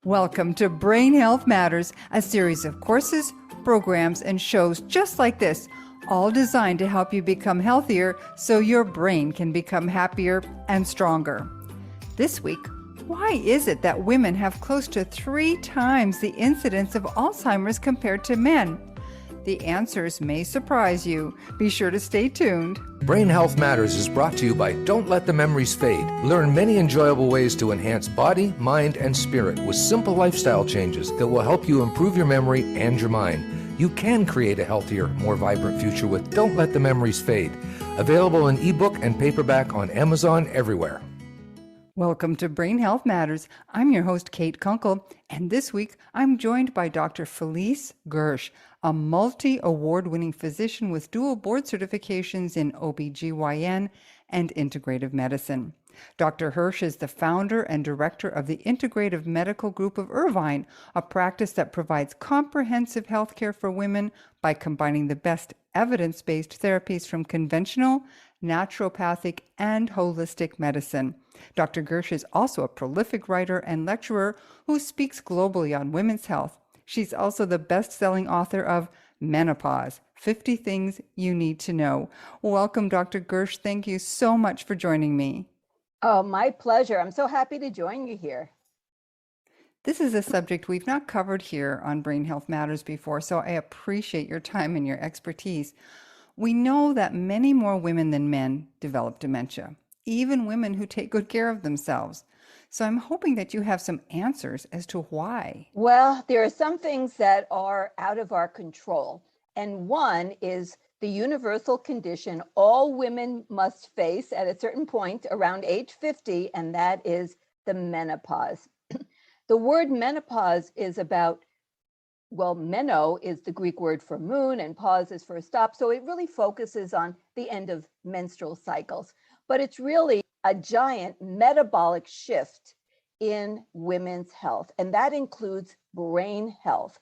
Welcome to Brain Health Matters, a series of courses, programs, and shows just like this, all designed to help you become healthier so your brain can become happier and stronger. This week, why is it that women have close to 3 times the incidence of Alzheimer's compared to men? The answers may surprise you. Be sure to stay tuned. Brain Health Matters is brought to you by Don't Let the Memories Fade. Learn many enjoyable ways to enhance body, mind, and spirit with simple lifestyle changes that will help you improve your memory and your mind. You can create a healthier, more vibrant future with Don't Let the Memories Fade. Available in ebook and paperback on Amazon everywhere. Welcome to Brain Health Matters. I'm your host, Kate Junkle, and this week I'm joined by Dr. Felice Gersh, a multi-award-winning physician with dual board certifications in OB/GYN and integrative medicine. Dr. Gersh is the founder and director of the Integrative Medical Group of Irvine, a practice that provides comprehensive health care for women by combining the best evidence-based therapies from conventional, naturopathic, and holistic medicine. Dr. Gersh is also a prolific writer and lecturer who speaks globally on women's health. She's also the best-selling author of Menopause, 50 Things You Need to Know. Welcome, Dr. Gersh. Thank you so much for joining me. Oh, my pleasure. I'm so happy to join you here. This is a subject we've not covered here on Brain Health Matters before, so I appreciate your time and your expertise. We know that many more women than men develop dementia, even women who take good care of themselves. So I'm hoping that you have some answers as to why. Well, there are some things that are out of our control. And one is the universal condition all women must face at a certain point around age 50, and that is the menopause. The word menopause is about, well, meno is the Greek word for moon and pause is for stop. So it really focuses on the end of menstrual cycles. But it's really a giant metabolic shift in women's health. And that includes brain health,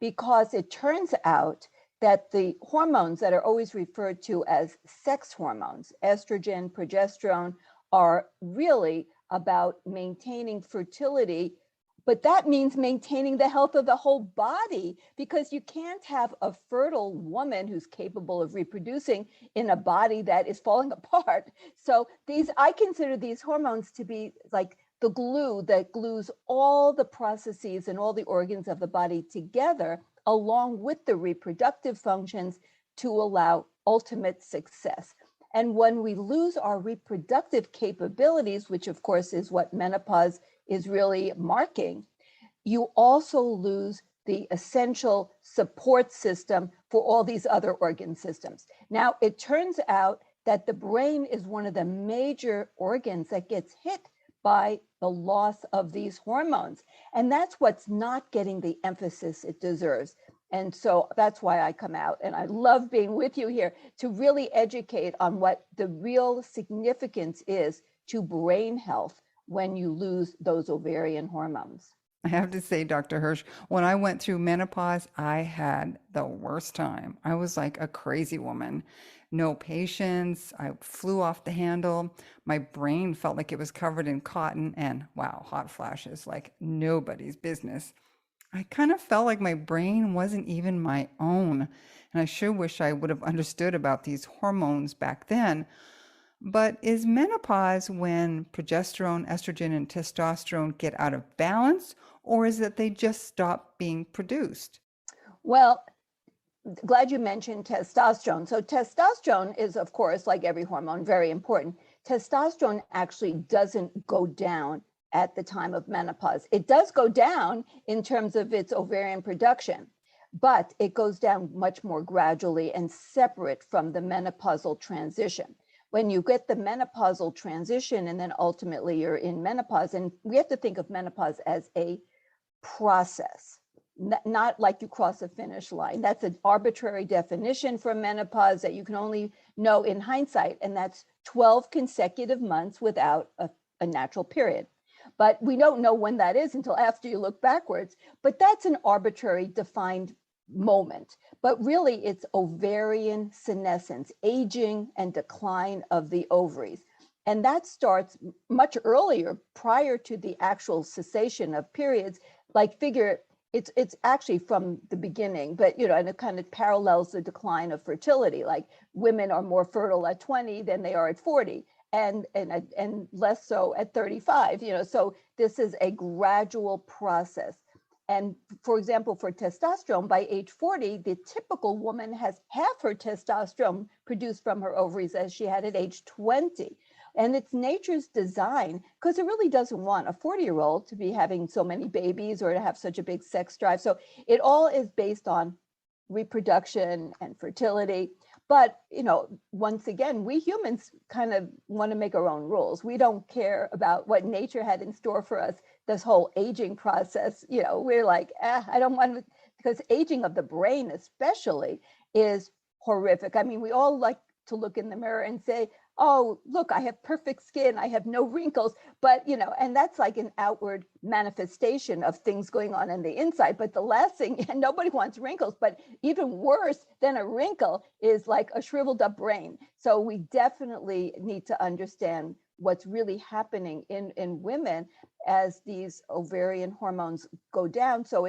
because it turns out that the hormones that are always referred to as sex hormones, estrogen, progesterone, are really about maintaining fertility. But that means maintaining the health of the whole body, because you can't have a fertile woman who's capable of reproducing in a body that is falling apart. So I consider these hormones to be like the glue that glues all the processes and all the organs of the body together, along with the reproductive functions, to allow ultimate success. And when we lose our reproductive capabilities, which of course is what menopause is really marking, you also lose the essential support system for all these other organ systems. Now, it turns out that the brain is one of the major organs that gets hit by the loss of these hormones. And that's what's not getting the emphasis it deserves. And so that's why I come out, and I love being with you here to really educate on what the real significance is to brain health when you lose those ovarian hormones. I have to say, Dr. Gersh, when I went through menopause, I had the worst time. I was like a crazy woman. No patience. I flew off the handle. My brain felt like it was covered in cotton and, wow, hot flashes like nobody's business. I kind of felt like my brain wasn't even my own. And I sure wish I would have understood about these hormones back then. But is menopause when progesterone, estrogen, and testosterone get out of balance, or is it they just stop being produced? Well, glad you mentioned testosterone. So testosterone is, of course, like every hormone, very important. Testosterone actually doesn't go down at the time of menopause. It does go down in terms of its ovarian production, but it goes down much more gradually and separate from the menopausal transition. When you get the menopausal transition and then ultimately you're in menopause, and we have to think of menopause as a process, not like you cross a finish line. That's an arbitrary definition for menopause that you can only know in hindsight, and that's 12 consecutive months without a natural period. But we don't know when that is until after you look backwards. But that's an arbitrary defined moment. But really, it's ovarian senescence, aging and decline of the ovaries. And that starts much earlier, prior to the actual cessation of periods. Like figure, it's actually from the beginning, but and it kind of parallels the decline of fertility. Like women are more fertile at 20 than they are at 40, and less so at 35. So this is a gradual process. And for example, for testosterone, by age 40, the typical woman has half her testosterone produced from her ovaries as she had at age 20. And it's nature's design, because it really doesn't want a 40-year-old to be having so many babies or to have such a big sex drive. So it all is based on reproduction and fertility. But, once again, we humans kind of want to make our own rules. We don't care about what nature had in store for us, this whole aging process. We're like, I don't want to, because aging of the brain especially is horrific. I mean, we all like to look in the mirror and say, oh, look, I have perfect skin, I have no wrinkles, but, and that's like an outward manifestation of things going on the inside. But the last thing, and nobody wants wrinkles, but even worse than a wrinkle is like a shriveled up brain. So we definitely need to understand what's really happening in women as these ovarian hormones go down. So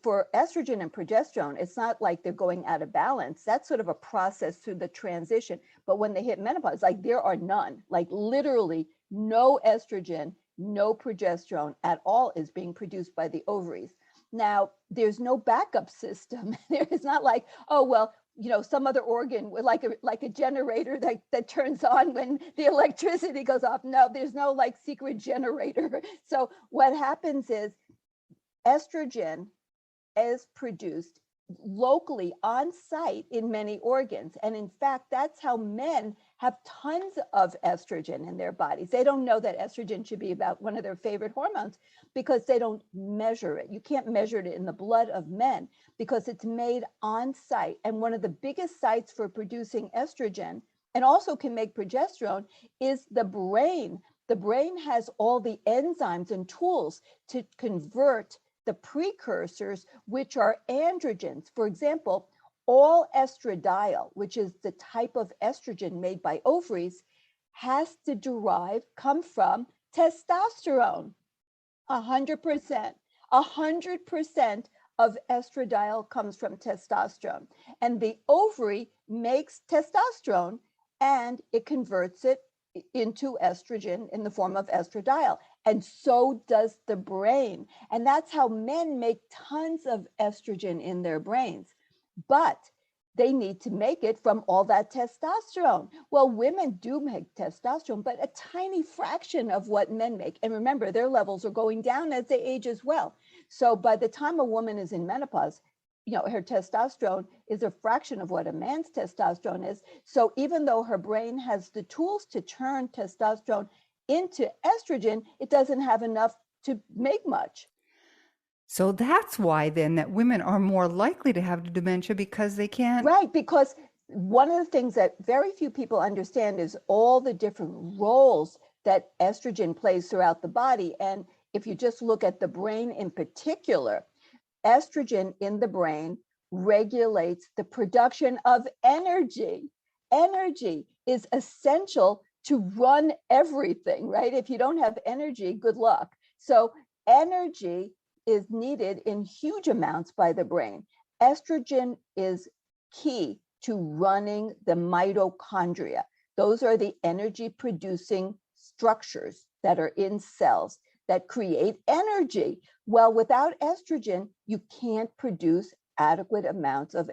for estrogen and progesterone, it's not like they're going out of balance. That's sort of a process through the transition. But when they hit menopause, like there are none, like literally no estrogen, no progesterone at all is being produced by the ovaries. Now, there's no backup system. It's not like, oh, well, some other organ with like a generator that turns on when the electricity goes off. No, there's no like secret generator. So what happens is estrogen is produced locally on site in many organs. And in fact, that's how men have tons of estrogen in their bodies. They don't know that estrogen should be about one of their favorite hormones because they don't measure it. You can't measure it in the blood of men because it's made on site. And one of the biggest sites for producing estrogen, and also can make progesterone, is the brain. The brain has all the enzymes and tools to convert the precursors, which are androgens. For example, all estradiol, which is the type of estrogen made by ovaries, has to come from testosterone. 100%. 100% of estradiol comes from testosterone. And the ovary makes testosterone and it converts it into estrogen in the form of estradiol. And so does the brain. And that's how men make tons of estrogen in their brains. But they need to make it from all that testosterone. Well, women do make testosterone, but a tiny fraction of what men make. And remember, their levels are going down as they age as well. So by the time a woman is in menopause, her testosterone is a fraction of what a man's testosterone is. So even though her brain has the tools to turn testosterone into estrogen, it doesn't have enough to make much. So that's why then that women are more likely to have dementia because they can't. Right, because one of the things that very few people understand is all the different roles that estrogen plays throughout the body. And if you just look at the brain in particular, estrogen in the brain regulates the production of energy. Energy is essential to run everything, right? If you don't have energy, good luck. So energy is needed in huge amounts by the brain. Estrogen is key to running the mitochondria. Those are the energy producing structures that are in cells that create energy. Well, without estrogen, you can't produce adequate amounts of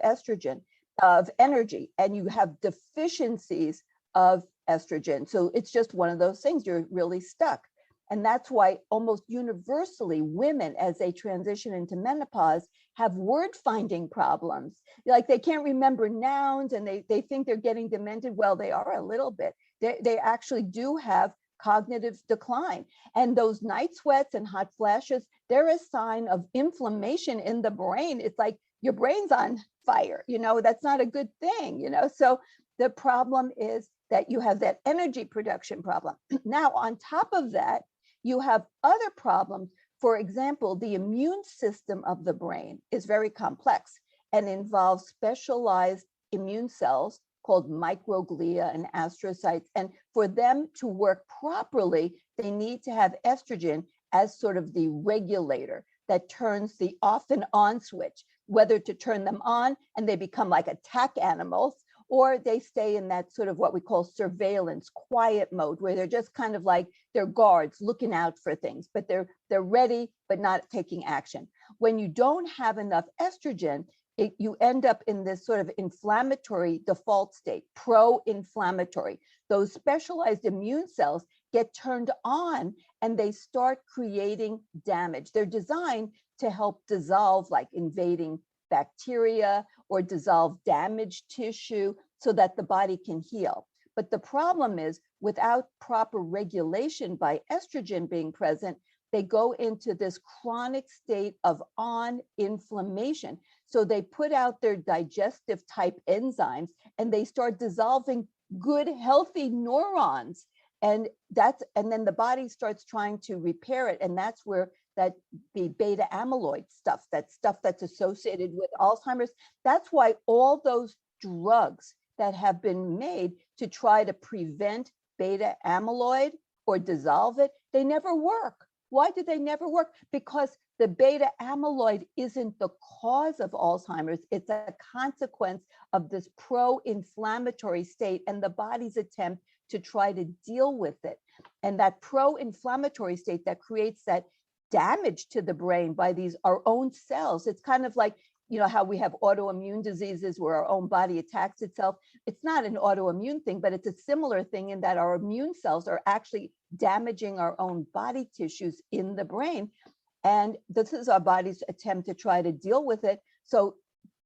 energy, and you have deficiencies of estrogen. So it's just one of those things, you're really stuck. And that's why almost universally women, as they transition into menopause, have word finding problems. Like they can't remember nouns and they think they're getting demented. Well, they are a little bit. They actually do have cognitive decline. And those night sweats and hot flashes, they're a sign of inflammation in the brain. It's like your brain's on fire, that's not a good thing, So the problem is that you have that energy production problem. Now, on top of that, you have other problems. For example, the immune system of the brain is very complex and involves specialized immune cells called microglia and astrocytes. And for them to work properly, they need to have estrogen as sort of the regulator that turns the off and on switch, whether to turn them on and they become like attack animals, or they stay in that sort of what we call surveillance, quiet mode, where they're just kind of like they're guards looking out for things, but they're ready, but not taking action. When you don't have enough estrogen, you end up in this sort of inflammatory default state, pro-inflammatory. Those specialized immune cells get turned on and they start creating damage. They're designed to help dissolve, like invading bacteria or dissolve damaged tissue so that the body can heal. But the problem is, without proper regulation by estrogen being present, they go into this chronic state of on inflammation. So they put out their digestive type enzymes and they start dissolving good, healthy neurons. And then the body starts trying to repair it. And that's where the beta amyloid stuff, that stuff that's associated with Alzheimer's, that's why all those drugs that have been made to try to prevent beta amyloid or dissolve it, they never work. Why do they never work? Because the beta amyloid isn't the cause of Alzheimer's. It's a consequence of this pro-inflammatory state and the body's attempt to try to deal with it. And that pro-inflammatory state that creates that damage to the brain by our own cells. It's kind of like, you know, how we have autoimmune diseases where our own body attacks itself. It's not an autoimmune thing, but it's a similar thing in that our immune cells are actually damaging our own body tissues in the brain. And this is our body's attempt to try to deal with it. So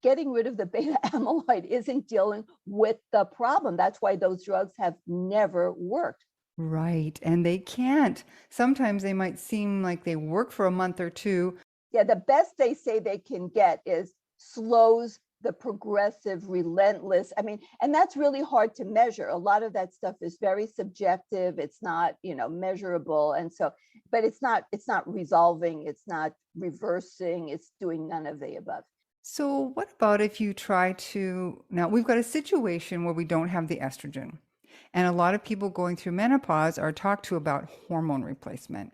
getting rid of the beta amyloid isn't dealing with the problem. That's why those drugs have never worked. Right. And they can't. Sometimes they might seem like they work for a month or two. Yeah, the best they say they can get is slows the progressive, relentless. I mean, and that's really hard to measure. A lot of that stuff is very subjective. It's not, you know, measurable. And so, but it's not resolving, it's not reversing, it's doing none of the above. So what about if you try to, now we've got a situation where we don't have the estrogen. And a lot of people going through menopause are talked to about hormone replacement.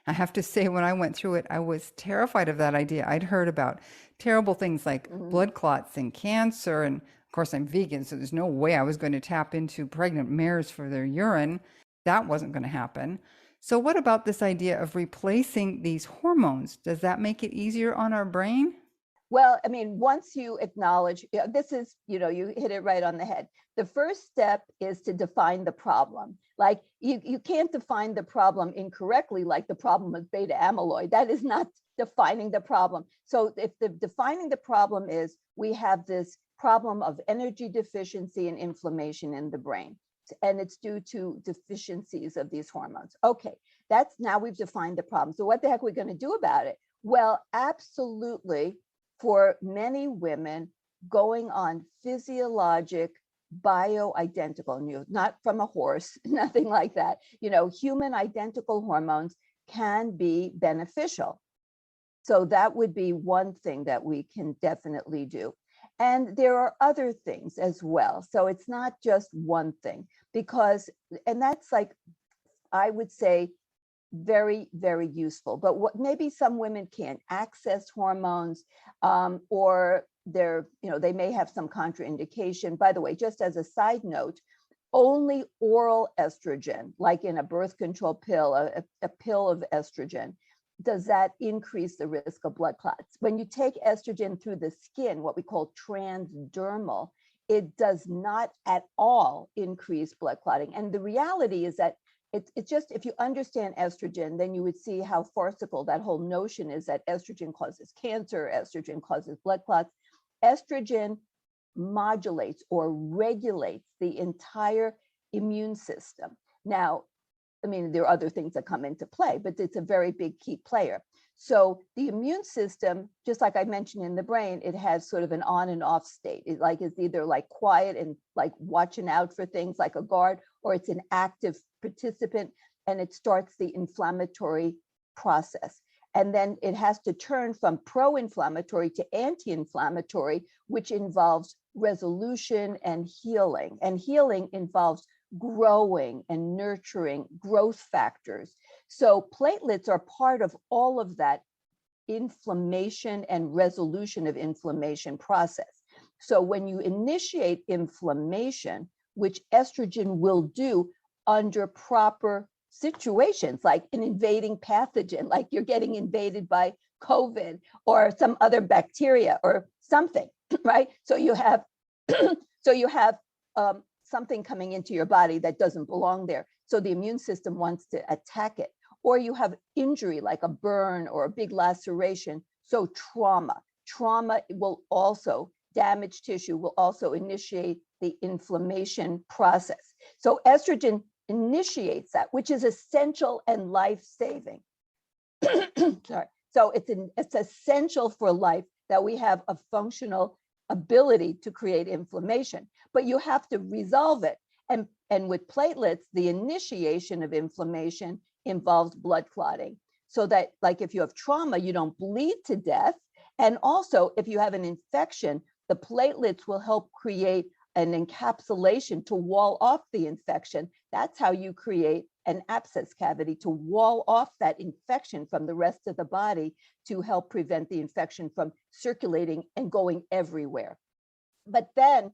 I have to say, when I went through it, I was terrified of that idea. I'd heard about terrible things like blood clots and cancer. And of course, I'm vegan, so there's no way I was going to tap into pregnant mares for their urine. That wasn't going to happen. So what about this idea of replacing these hormones? Does that make it easier on our brain? Well, I mean, once you acknowledge, this is, you know, you hit it right on the head. The first step is to define the problem. Like you can't define the problem incorrectly, like the problem with beta amyloid. That is not defining the problem. So if defining the problem is we have this problem of energy deficiency and inflammation in the brain, and it's due to deficiencies of these hormones. Okay, that's now we've defined the problem. So what the heck are we going to do about it? Well, absolutely. For many women, going on physiologic, bioidentical, not from a horse, nothing like that, human identical hormones can be beneficial. So that would be one thing that we can definitely do. And there are other things as well. So it's not just one thing, and that's like, I would say, very, very useful. But what maybe some women can't access hormones, or they may have some contraindication. By the way, just as a side note, only oral estrogen, like in a birth control pill, a pill of estrogen, does that increase the risk of blood clots. When you take estrogen through the skin, what we call transdermal, it does not at all increase blood clotting. And the reality is that it's just, if you understand estrogen, then you would see how farcical that whole notion is that estrogen causes cancer, estrogen causes blood clots. Estrogen modulates or regulates the entire immune system. Now, I mean, there are other things that come into play, but it's a very big key player. So the immune system, just like I mentioned in the brain, it has sort of an on and off state. It's either like quiet and like watching out for things like a guard, or it's an active participant, and it starts the inflammatory process. And then it has to turn from pro-inflammatory to anti-inflammatory, which involves resolution and healing. And healing involves growing and nurturing growth factors. So platelets are part of all of that inflammation and resolution of inflammation process. So when you initiate inflammation, which estrogen will do under proper situations, like an invading pathogen, like you're getting invaded by COVID or some other bacteria or something, right? So you have something coming into your body that doesn't belong there. So the immune system wants to attack it. Or you have injury like a burn or a big laceration. So trauma will also, damaged tissue will also initiate the inflammation process. So estrogen initiates that, which is essential and life-saving. Sorry. So it's essential for life that we have a functional ability to create inflammation, but you have to resolve it. And with platelets, the initiation of inflammation involves blood clotting. So that, like, if you have trauma, you don't bleed to death. And also, if you have an infection, the platelets will help create an encapsulation to wall off the infection. That's how you create an abscess cavity, to wall off that infection from the rest of the body, to help prevent the infection from circulating and going everywhere. But then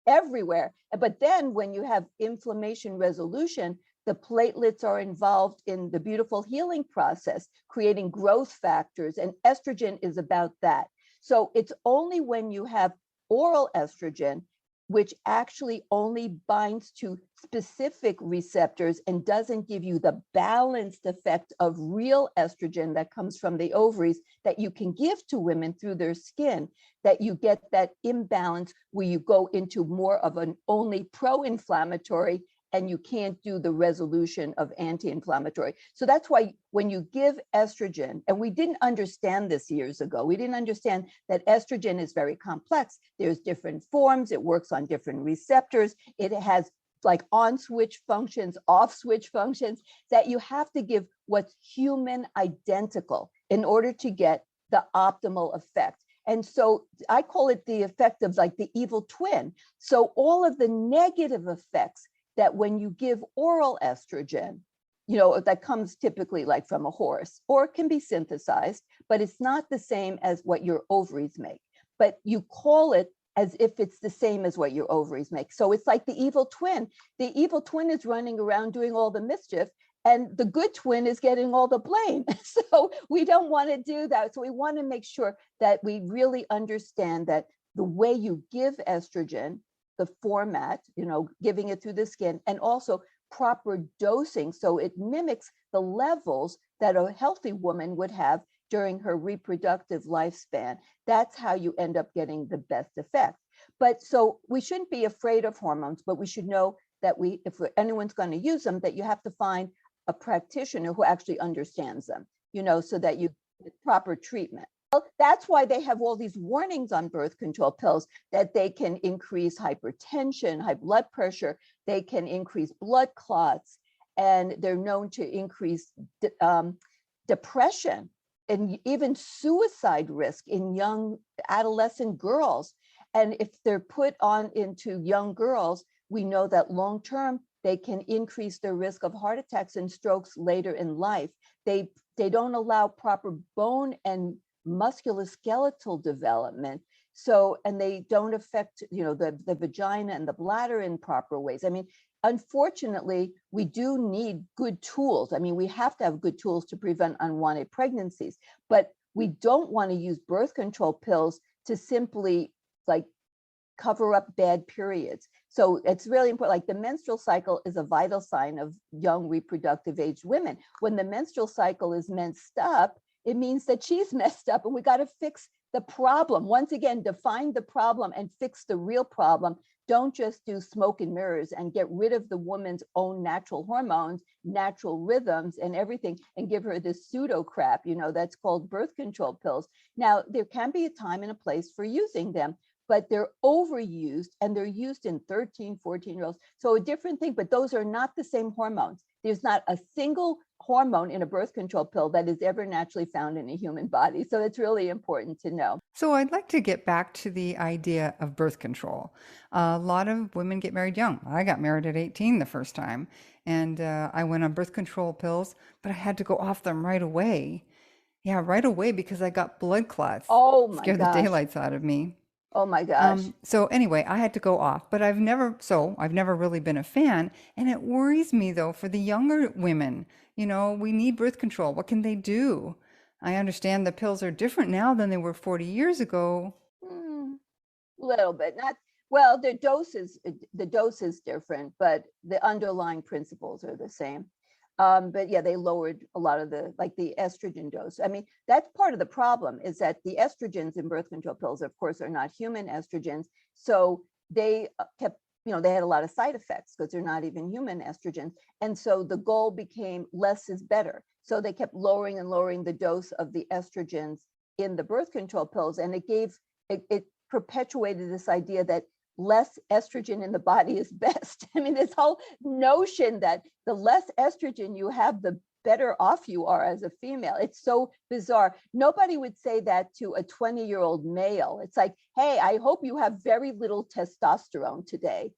when you have inflammation resolution, the platelets are involved in the beautiful healing process, creating growth factors, and estrogen is about that. So it's only when you have oral estrogen, which actually only binds to specific receptors and doesn't give you the balanced effect of real estrogen that comes from the ovaries that you can give to women through their skin, that you get that imbalance where you go into more of an only pro-inflammatory and you can't do the resolution of anti-inflammatory. So that's why when you give estrogen, and we didn't understand this years ago, we didn't understand that estrogen is very complex. There's different forms, it works on different receptors, it has like on switch functions, off switch functions, that you have to give what's human identical in order to get the optimal effect. And so I call it the effect of like the evil twin. So all of the negative effects that when you give oral estrogen, you know, that comes typically like from a horse, or it can be synthesized, but it's not the same as what your ovaries make. But you call it as if it's the same as what your ovaries make. So it's like the evil twin. The evil twin is running around doing all the mischief, and the good twin is getting all the blame. So we don't want to do that. So we want to make sure that we really understand that the way you give estrogen, the format, you know, giving it through the skin, and also proper dosing so it mimics the levels that a healthy woman would have during her reproductive lifespan. That's how you end up getting the best effect. But so we shouldn't be afraid of hormones, but we should know that if anyone's going to use them, that you have to find a practitioner who actually understands them, you know, so that you get proper treatment. That's why they have all these warnings on birth control pills, that they can increase hypertension, high blood pressure, they can increase blood clots, and they're known to increase depression and even suicide risk in young adolescent girls. And if they're put on into young girls, we know that long-term, they can increase their risk of heart attacks and strokes later in life. They don't allow proper bone and musculoskeletal development. So, and they don't affect, you know, the vagina and the bladder in proper ways. I mean, unfortunately, we do need good tools. I mean, we have to have good tools to prevent unwanted pregnancies, but we don't want to use birth control pills to simply like cover up bad periods. So it's really important. Like the menstrual cycle is a vital sign of young reproductive age women. When the menstrual cycle is messed up, it means that she's messed up, and we got to fix the problem. Once again, define the problem and fix the real problem. Don't just do smoke and mirrors and get rid of the woman's own natural hormones, natural rhythms and everything, and give her this pseudo crap, you know, that's called birth control pills. Now, there can be a time and a place for using them, but they're overused, and they're used in 13, 14-year-olds. So a different thing, but those are not the same hormones. There's not a single hormone in a birth control pill that is ever naturally found in a human body. So it's really important to know. So I'd like to get back to the idea of birth control. A lot of women get married young. I got married at 18 the first time, and I went on birth control pills, but I had to go off them right away. Yeah, right away because I got blood clots. Oh my Scared the gosh. daylights out of me. Oh my gosh. So anyway, I had to go off, but I've never really been a fan. And it worries me though for the younger women. You know, we need birth control. What can they do? I understand the pills are different now than they were 40 years ago. Little bit, not well. The dose is different, but the underlying principles are the same. But yeah, they lowered a lot of the estrogen dose. I mean, that's part of the problem is that the estrogens in birth control pills, of course, are not human estrogens. So they kept, they had a lot of side effects because they're not even human estrogens. And so the goal became less is better. So they kept lowering and lowering the dose of the estrogens in the birth control pills. And it perpetuated this idea that less estrogen in the body is best. I mean, this whole notion that the less estrogen you have, the better off you are as a female. It's so bizarre. Nobody would say that to a 20-year-old male. It's like, hey, I hope you have very little testosterone today.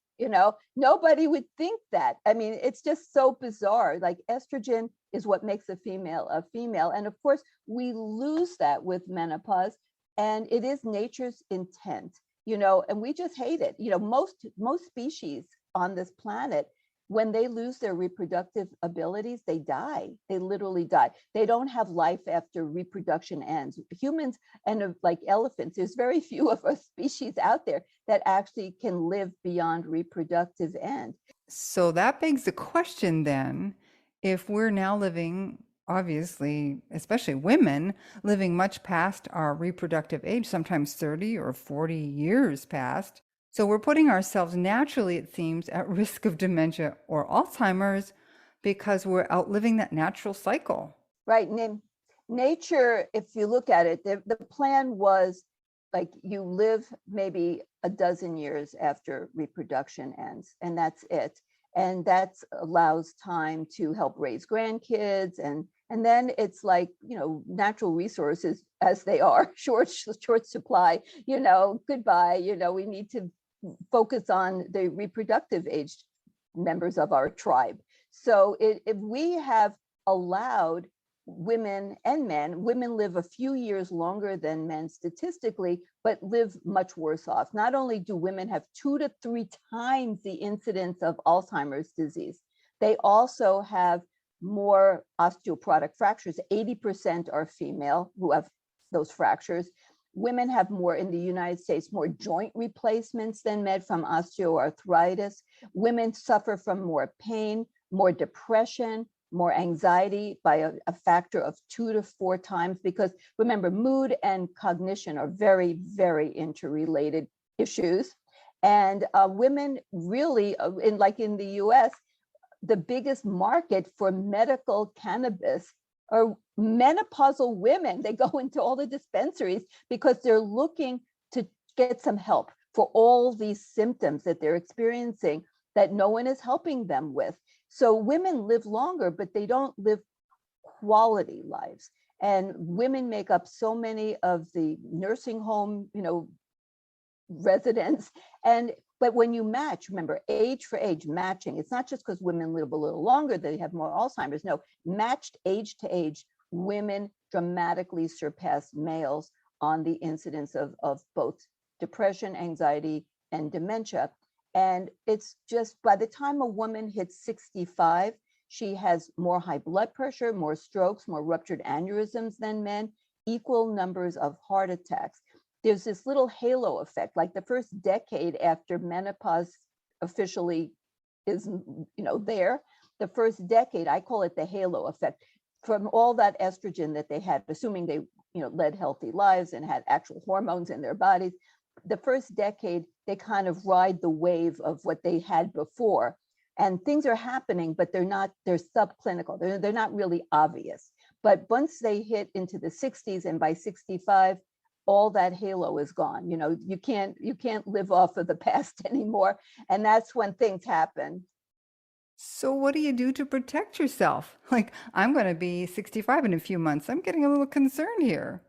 Nobody would think that. I mean, it's just so bizarre. Like estrogen is what makes a female a female. And of course, we lose that with menopause, and it is nature's intent. And we just hate it. Most species on this planet, when they lose their reproductive abilities, they die. They literally die. They don't have life after reproduction ends. Humans and like elephants, there's very few of our species out there that actually can live beyond reproductive end. So that begs the question then, if we're now living, obviously, especially women, living much past our reproductive age, sometimes 30 or 40 years past. So we're putting ourselves naturally, it seems, at risk of dementia or Alzheimer's because we're outliving that natural cycle. Right. Nature, if you look at it, the plan was like you live maybe a dozen years after reproduction ends, and that's it. And that allows time to help raise grandkids. And then it's like, natural resources as they are, short supply, goodbye, we need to focus on the reproductive age members of our tribe. So if we have allowed women and men, women live a few years longer than men statistically, but live much worse off. Not only do women have 2 to 3 times the incidence of Alzheimer's disease, they also have more osteoporotic fractures. 80% are female who have those fractures. Women have more, in the United States, more joint replacements than men from osteoarthritis. Women suffer from more pain, more depression, more anxiety by a factor of 2 to 4 times, because remember, mood and cognition are very, very interrelated issues. And women really, in the US, the biggest market for medical cannabis are menopausal women. They go into all the dispensaries because they're looking to get some help for all these symptoms that they're experiencing that no one is helping them with. So women live longer, but they don't live quality lives. And women make up so many of the nursing home, residents. But when you match, remember, age for age matching, it's not just because women live a little longer, they have more Alzheimer's. No, matched age to age, women dramatically surpass males on the incidence of both depression, anxiety, and dementia. And it's just by the time a woman hits 65, she has more high blood pressure, more strokes, more ruptured aneurysms than men, equal numbers of heart attacks. There's this little halo effect, like the first decade after menopause officially is, there, the first decade, I call it the halo effect, from all that estrogen that they had, assuming they, led healthy lives and had actual hormones in their bodies. The first decade, they kind of ride the wave of what they had before. And things are happening, but they're subclinical. They're not really obvious. But once they hit into the 60s, and by 65, all that halo is gone. You can't live off of the past anymore. And that's when things happen. So what do you do to protect yourself? Like, I'm going to be 65 in a few months. I'm getting a little concerned here.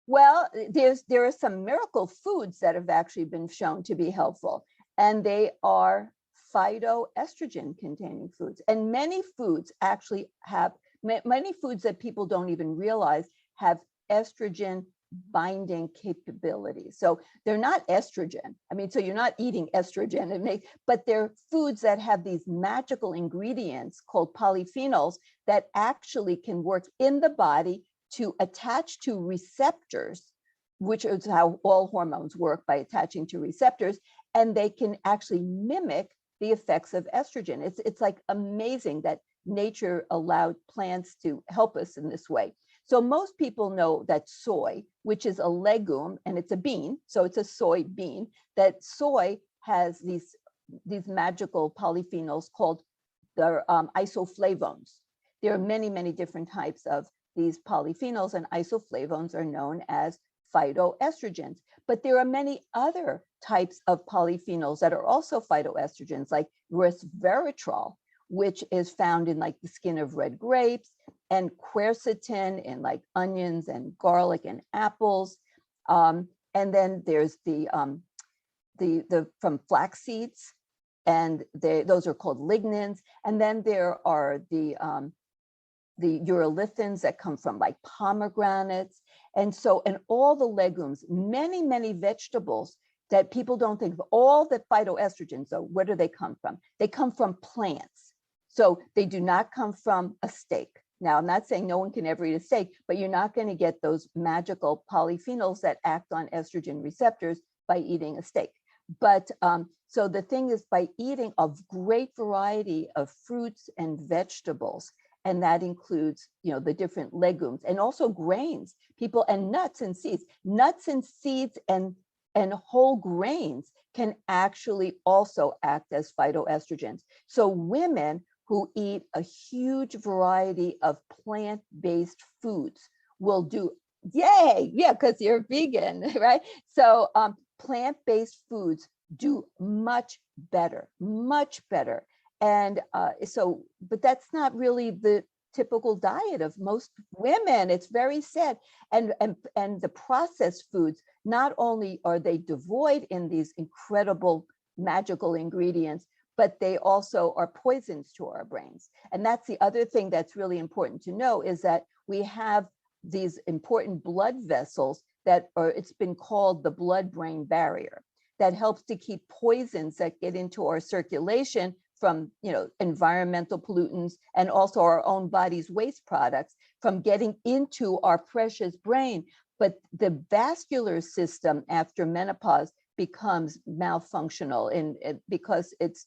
Well, there are some miracle foods that have actually been shown to be helpful, and they are phytoestrogen containing foods. And many foods actually have many foods that people don't even realize have estrogen binding capabilities. So they're not estrogen. I mean, so you're not eating estrogen, but they're foods that have these magical ingredients called polyphenols that actually can work in the body to attach to receptors, which is how all hormones work, by attaching to receptors, and they can actually mimic the effects of estrogen. It's like amazing that nature allowed plants to help us in this way. So most people know that soy, which is a legume and it's a bean, so it's a soy bean, that soy has these magical polyphenols called the isoflavones. There are many, many different types of these polyphenols, and isoflavones are known as phytoestrogens. But there are many other types of polyphenols that are also phytoestrogens, like resveratrol, which is found in like the skin of red grapes, and quercetin in like onions and garlic and apples. And then there's the from flax seeds, and those are called lignans. And then there are the urolithins that come from like pomegranates. And all the legumes, many, many vegetables that people don't think of, all the phytoestrogens, so where do they come from? They come from plants. So they do not come from a steak. Now, I'm not saying no one can ever eat a steak, but you're not going to get those magical polyphenols that act on estrogen receptors by eating a steak. But so the thing is, by eating a great variety of fruits and vegetables, and that includes, the different legumes and also grains, and nuts and seeds. Nuts and seeds and whole grains can actually also act as phytoestrogens. So women who eat a huge variety of plant-based foods will do, yay, yeah, because you're vegan, right? So plant-based foods do much better, much better. And but that's not really the typical diet of most women. It's very sad. And the processed foods, not only are they devoid in these incredible magical ingredients, but they also are poisons to our brains. And that's the other thing that's really important to know, is that we have these important blood vessels it's been called the blood-brain barrier, that helps to keep poisons that get into our circulation from environmental pollutants and also our own body's waste products from getting into our precious brain. But the vascular system after menopause becomes malfunctional, because it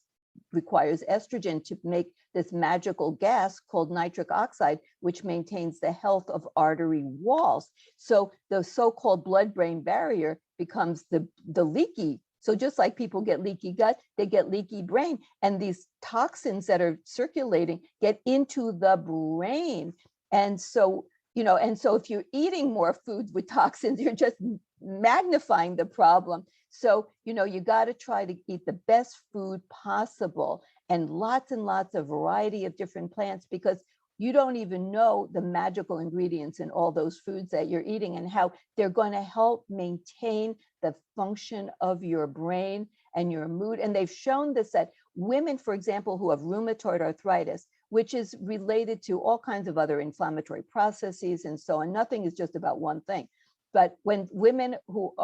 requires estrogen to make this magical gas called nitric oxide, which maintains the health of artery walls. So the so-called blood-brain barrier becomes the leaky. So just like people get leaky gut, they get leaky brain. And these toxins that are circulating get into the brain. And so if you're eating more foods with toxins, you're just magnifying the problem. So, you got to try to eat the best food possible, and lots of variety of different plants, because you don't even know the magical ingredients in all those foods that you're eating and how they're going to help maintain the function of your brain and your mood. And they've shown this, that women, for example, who have rheumatoid arthritis, which is related to all kinds of other inflammatory processes and so on. Nothing is just about one thing. But when women who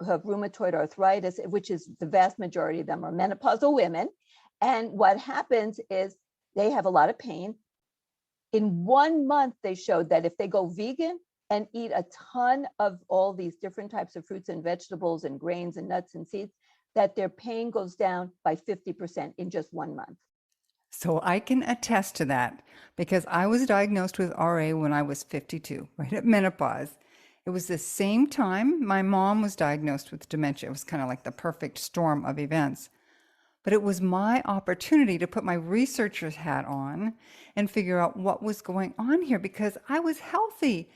have rheumatoid arthritis, which is the vast majority of them are menopausal women, and what happens is they have a lot of pain. In 1 month, they showed that if they go vegan and eat a ton of all these different types of fruits and vegetables and grains and nuts and seeds, that their pain goes down by 50% in just 1 month. So I can attest to that, because I was diagnosed with RA when I was 52, right at menopause. It was the same time my mom was diagnosed with dementia. It was kind of like the perfect storm of events. But it was my opportunity to put my researcher's hat on and figure out what was going on here, because I was healthy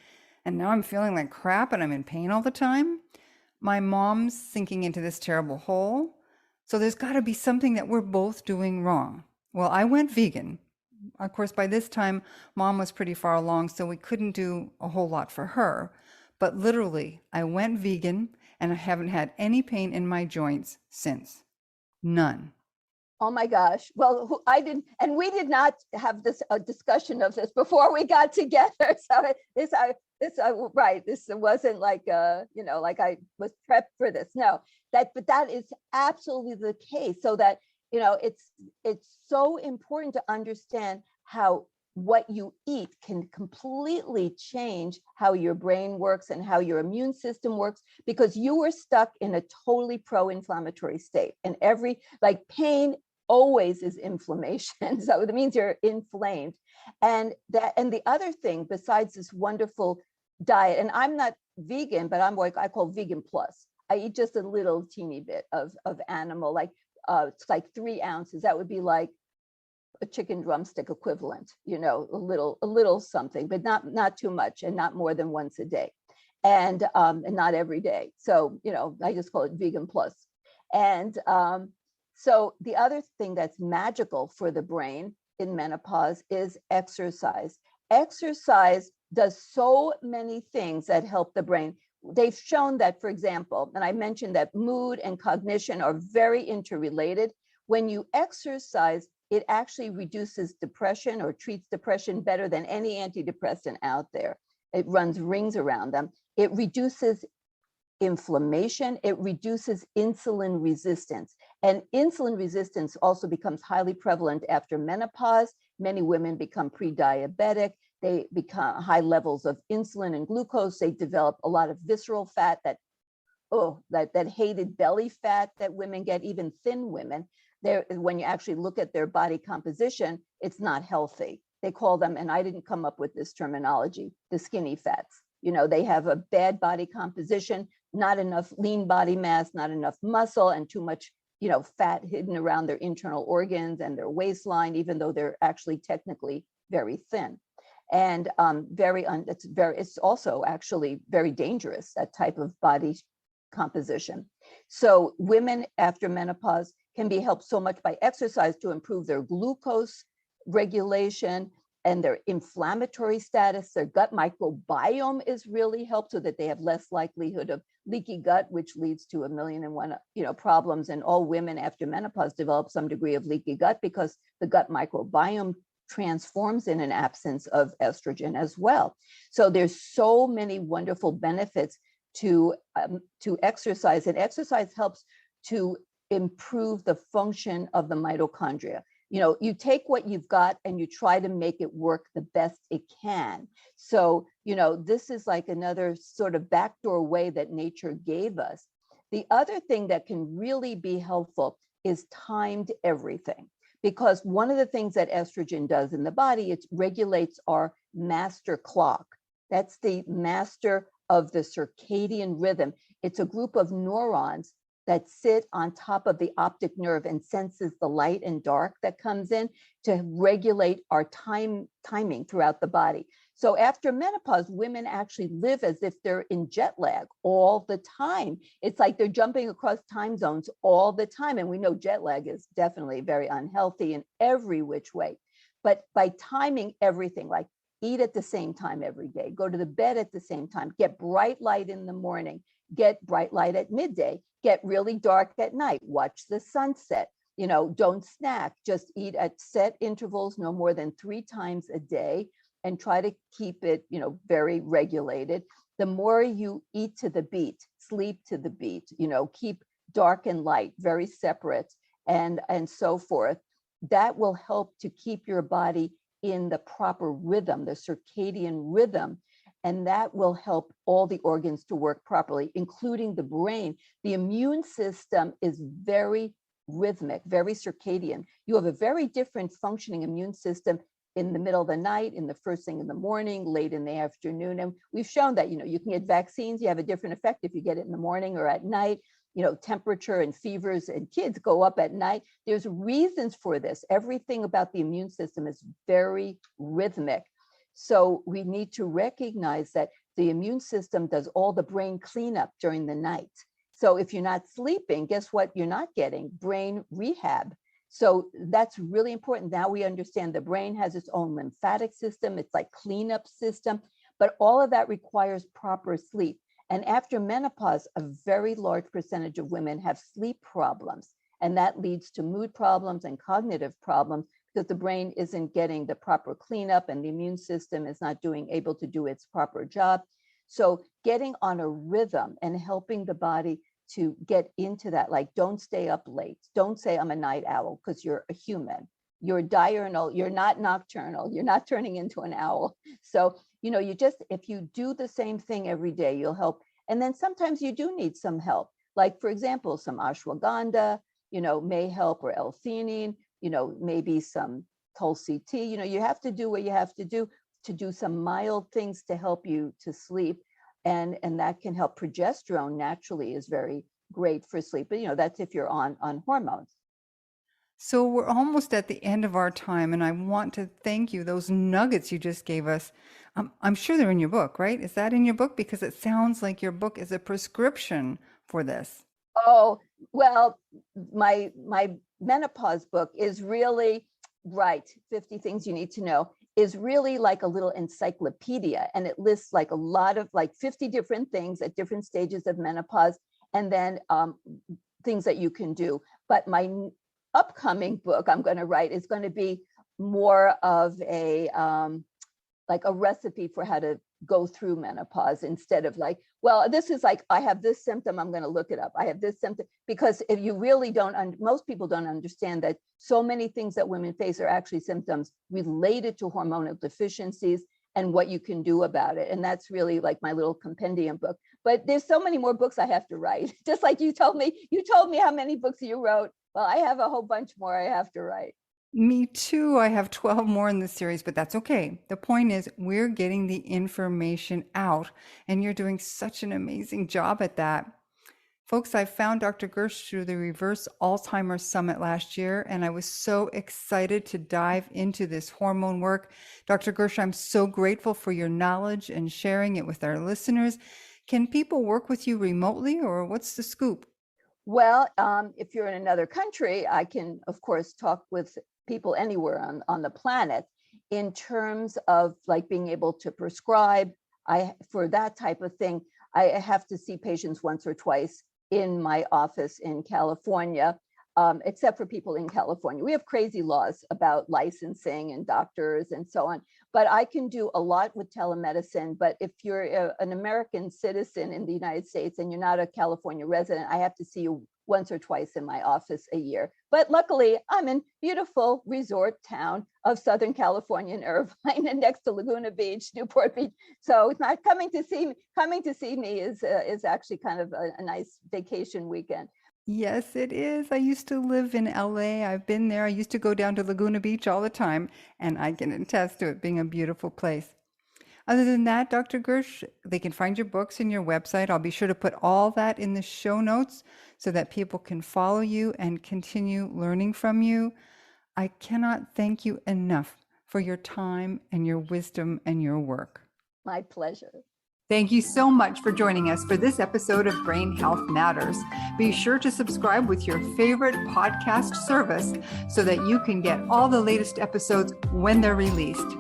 and now I'm feeling like crap and I'm in pain all the time. My mom's sinking into this terrible hole. So there's got to be something that we're both doing wrong. Well, I went vegan. Of course, by this time, mom was pretty far along, so we couldn't do a whole lot for her. But literally, I went vegan and I haven't had any pain in my joints since. None. Oh my gosh. Well, I didn't, and we did not have this a discussion of this before we got together. So right. This wasn't like, like I was prepped for this. No, but that is absolutely the case. So that, it's so important to understand how what you eat can completely change how your brain works and how your immune system works, because you were stuck in a totally pro-inflammatory state, and like pain always is inflammation. So it means you're inflamed. And the other thing, besides this wonderful diet, and I'm not vegan, but I'm what I call vegan plus. I eat just a little teeny bit of animal, like it's like 3 ounces. That would be like a chicken drumstick equivalent, a little something, but not too much, and not more than once a day, and not every day. So, I just call it vegan plus. And so the other thing that's magical for the brain in menopause is exercise. Exercise does so many things that help the brain. They've shown that, for example, and I mentioned that mood and cognition are very interrelated. When you exercise, it actually reduces depression or treats depression better than any antidepressant out there. It runs rings around them. It reduces inflammation. It reduces insulin resistance. And insulin resistance also becomes highly prevalent after menopause. Many women become pre-diabetic. They become high levels of insulin and glucose. They develop a lot of visceral fat, that hated belly fat that women get, even thin women. When you actually look at their body composition, it's not healthy. They call them, and I didn't come up with this terminology, the skinny fats. They have a bad body composition, not enough lean body mass, not enough muscle, and too much, fat hidden around their internal organs and their waistline, even though they're actually technically very thin. And it's also actually very dangerous, that type of body composition. So women after menopause can be helped so much by exercise to improve their glucose regulation and their inflammatory status. Their gut microbiome is really helped, so that they have less likelihood of leaky gut, which leads to 1,000,001 problems. And all women after menopause develop some degree of leaky gut, because the gut microbiome transforms in an absence of estrogen as well. So there's so many wonderful benefits to exercise, and exercise helps to improve the function of the mitochondria. You take what you've got and you try to make it work the best it can. So, this is like another sort of backdoor way that nature gave us. The other thing that can really be helpful is timed everything. Because one of the things that estrogen does in the body, it regulates our master clock. That's the master of the circadian rhythm. It's a group of neurons that sit on top of the optic nerve and senses the light and dark that comes in to regulate our timing throughout the body. So after menopause, women actually live as if they're in jet lag all the time. It's like they're jumping across time zones all the time. And we know jet lag is definitely very unhealthy in every which way. But by timing everything, like eat at the same time every day, go to the bed at the same time, get bright light in the morning, get bright light at midday, get really dark at night, watch the sunset, don't snack, just eat at set intervals, no more than 3 times a day, and try to keep it, very regulated. The more you eat to the beat, sleep to the beat, keep dark and light very separate, and so forth, that will help to keep your body in the proper rhythm, the circadian rhythm. And that will help all the organs to work properly, including the brain. The immune system is very rhythmic, very circadian. You have a very different functioning immune system in the middle of the night, in the first thing in the morning, late in the afternoon. And we've shown that, you can get vaccines, you have a different effect if you get it in the morning or at night. Temperature and fevers in kids go up at night. There's reasons for this. Everything about the immune system is very rhythmic. So we need to recognize that the immune system does all the brain cleanup during the night. So if you're not sleeping, guess what you're not getting? Brain rehab. So that's really important. Now we understand the brain has its own lymphatic system. It's like cleanup system, but all of that requires proper sleep. And after menopause, a very large percentage of women have sleep problems. And that leads to mood problems and cognitive problems because the brain isn't getting the proper cleanup and the immune system is not able to do its proper job. So getting on a rhythm and helping the body to get into that, like don't stay up late. Don't say I'm a night owl because you're a human. You're diurnal, you're not nocturnal, you're not turning into an owl. So, you just, if you do the same thing every day, you'll help. And then sometimes you do need some help. Like for example, some ashwagandha, may help, or L-theanine, maybe some Tulsi tea. You have to do what you have to do some mild things to help you to sleep. And that can help. Progesterone naturally is very great for sleep, but that's if you're on hormones. So we're almost at the end of our time, and I want to thank you. Those nuggets you just gave us, I'm sure they're in your book, right? Is that in your book? Because it sounds like your book is a prescription for this. Oh, well, my menopause book is really, right, 50 Things You Need to Know, is really like a little encyclopedia, and it lists like a lot of 50 different things at different stages of menopause, and then things that you can do. But my upcoming book I'm going to write is going to be more of a recipe for how to go through menopause, instead of this is I have this symptom, I'm going to look it up. I have this symptom, because if you really most people don't understand that so many things that women face are actually symptoms related to hormonal deficiencies and what you can do about it. And that's really like my little compendium book. But there's so many more books I have to write. Just like you told me how many books you wrote. Well, I have a whole bunch more I have to write. Me too. I have 12 more in this series, but that's okay. The point is, we're getting the information out, and you're doing such an amazing job at that. Folks, I found Dr. Gersh through the Reverse Alzheimer's Summit last year, and I was so excited to dive into this hormone work. Dr. Gersh, I'm so grateful for your knowledge and sharing it with our listeners. Can people work with you remotely, or what's the scoop? Well, if you're in another country, I can, of course, talk with people anywhere on the planet. In terms of being able to prescribe, for that type of thing, I have to see patients once or twice in my office in California, except for people in California. We have crazy laws about licensing and doctors and so on, but I can do a lot with telemedicine. But if you're an American citizen in the United States and you're not a California resident, I have to see you once or twice in my office a year. But luckily, I'm in beautiful resort town of Southern California in Irvine, and next to Laguna Beach, Newport Beach. So it's not coming to see me is actually kind of a nice vacation weekend. Yes, it is. I used to live in LA. I've been there. I used to go down to Laguna Beach all the time, and I can attest to it being a beautiful place. Other than that, Dr. Gersh, they can find your books and your website. I'll be sure to put all that in the show notes so that people can follow you and continue learning from you. I cannot thank you enough for your time and your wisdom and your work. My pleasure. Thank you so much for joining us for this episode of Brain Health Matters. Be sure to subscribe with your favorite podcast service so that you can get all the latest episodes when they're released.